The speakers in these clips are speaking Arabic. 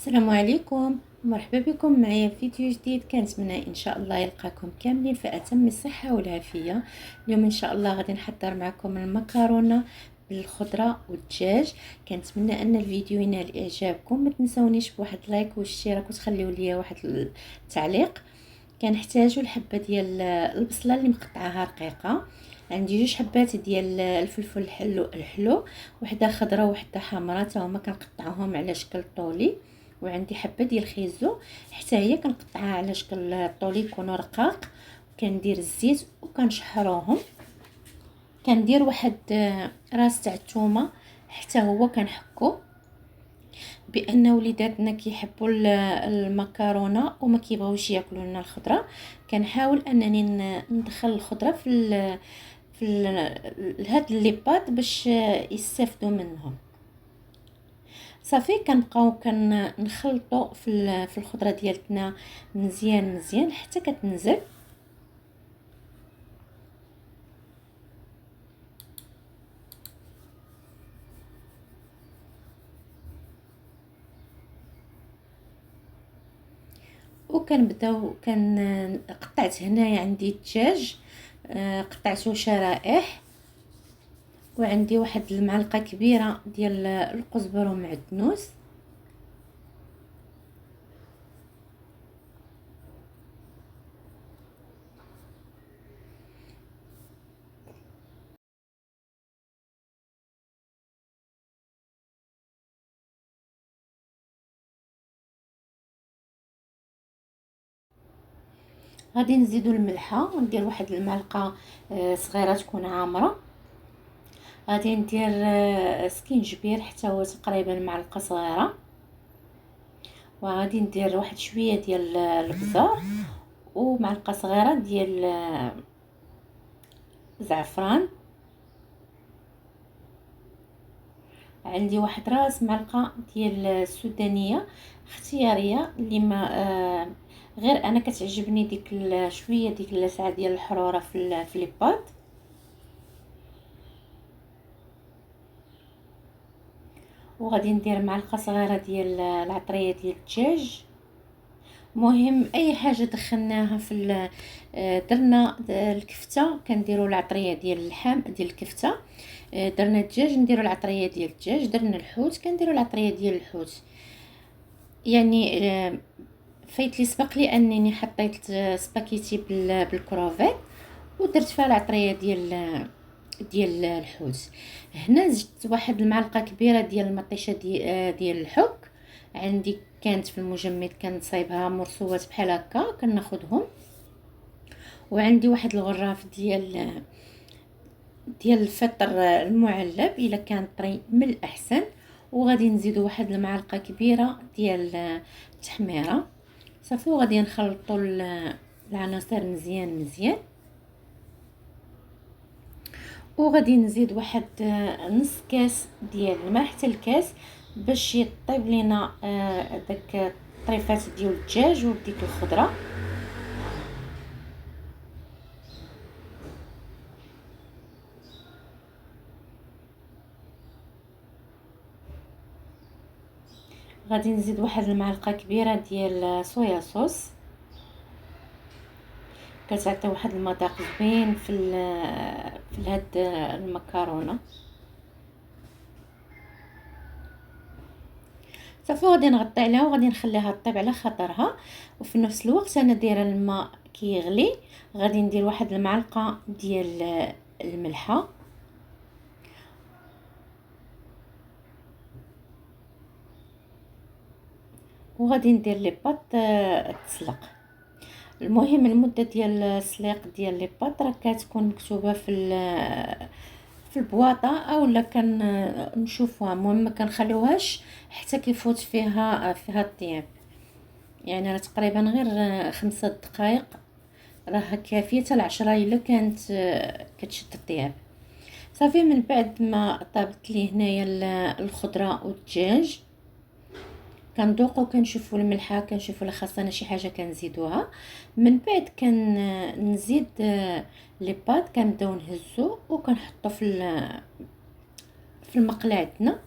السلام عليكم، مرحبا بكم معايا في فيديو جديد. كنتمنى ان شاء الله يلقاكم كاملين في اتم الصحه والعافيه. اليوم ان شاء الله غادي نحضر معكم المكرونه بالخضره والدجاج. كنتمنى ان الفيديو ينال اعجابكم. ما تنسونيش بواحد لايك واشتراك وتخليوا لي واحد التعليق. كنحتاجوا الحبه ديال البصله اللي مقطعاها رقيقه. عندي جوج حبات ديال الفلفل الحلو، وحده خضراء وحده حمراء، تا هما كنقطعوهم على شكل طولي. وعندي حبه ديال الخيزو حتى هي كنقطعها على شكل طولي يكونوا رقاق. كندير الزيت وكنشحروهم. كندير واحد راس تاع الثومه حتى هو كنحكو، بان وليداتنا كيحبوا المكرونه وما كيبغيوش ياكلوا لنا الخضره. كنحاول انني ندخل الخضره في هاد الليبات باش يستافدوا منهم. صافي كنبقاو كنخلطوا في الخضره ديالتنا مزيان مزيان حتى كتنزل. وكنبداو قطعت هنايا عندي الدجاج، قطعته شرائح. وعندي واحد المعلقه كبيره ديال القزبر ومعدنوس. غادي نزيدو الملحه، ندير واحد المعلقه صغيره تكون عامره. غادي ندير سكينجبير حتى هو تقريبا معلقه صغيره. وغادي ندير واحد شويه ديال البزار ومعلقه صغيره ديال زعفران. عندي واحد راس معلقه ديال السودانيه اختياريه، اللي ما غير انا كتعجبني ديك شويه ديك اللسعه ديال الحروره في لي بات. وغادي ندير معلقه صغيره ديال العطريه ديال الدجاج. مهم اي حاجه دخلناها درنا الكفته كنديروا العطريه ديال اللحم ديال الكفته. درنا الدجاج نديروا العطريه ديال الدجاج. درنا الحوت كنديروا العطريه ديال الحوت. يعني فايت لي سبق لي انني حطيت سباكيتي بالكروفيت ودرت فيها العطريه ديال الحوت. هنا زدت واحد المعلقه كبيره ديال المطيشه ديال الحك. عندي كانت في المجمد كنصايبها مرسوات بحال هكا كناخذهم. وعندي واحد الغراف ديال الفطر المعلب الا كان طري من الاحسن. وغادي نزيدو واحد المعلقه كبيره ديال التحميره. صافي وغادي نخلطوا العناصر مزيان مزيان. وغادي نزيد واحد نص كاس ديال الماء حتى الكاس باش يطيب لينا داك الطريفات ديال الدجاج وديك الخضره. غادي نزيد واحد المعلقه كبيره ديال صويا صوص، كتعطي واحد المذاق زوين في هاد المكرونه. صافي غادي نغطي عليها وغادي نخليها طيب على خاطرها. وفي نفس الوقت انا دايره الماء كيغلي. غادي ندير واحد المعلقه ديال الملحه. وغادي ندير لي باط تسلق. المهم المده ديال السليق ديال لي باط راه كتكون مكتوبه في البواطه اولا نشوفوها. المهم ما كنخليوهاش حتى كيفوت فيها الطياب. يعني راه تقريبا غير 5 دقائق راه كافيه، حتى 10 الا كانت كتشد الطياب. صافي من بعد ما طابت لي هنايا الخضره والدجاج كنذوقوا كنشوفوا الملحه كنشوفوا لا خاصنا شي حاجه كنزيدوها. من بعد نزيد لي بات كنبداو نهزو وكنحطو في المقلاعتنا.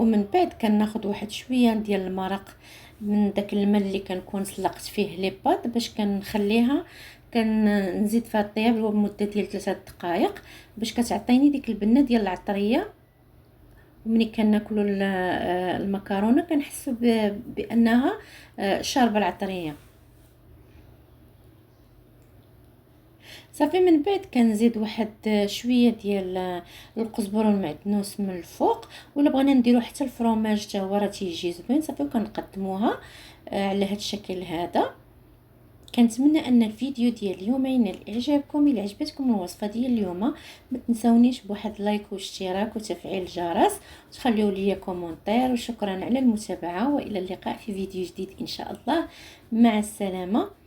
ومن بعد كناخذ واحد شويه ديال المرق من داك الماء اللي كنكون سلقت فيه لي باط باش كنخليها، كنزيد فيها الطياب لمده ديال 3 دقائق باش كتعطيني ديك البنه ديال العطريه. وملي كناكلوا المكرونه كنحسوا بانها شاربه العطريه. صافي من بعد كنزيد واحد شويه ديال القزبر والمعدنوس من الفوق، ولا بغينا نديرو حتى الفرomاج حتى هو راه تيجي زوين. صافي وكنقدموها على هذا الشكل هذا. كنتمنى ان الفيديو ديال اليوم ينال اعجابكم. الى عجبتكم الوصفه ديال اليوم ما تنساونيش بواحد لايك واشتراك وتفعيل الجرس وتخليوا لي كومونتير. وشكرا على المتابعه، والى اللقاء في فيديو جديد ان شاء الله. مع السلامه.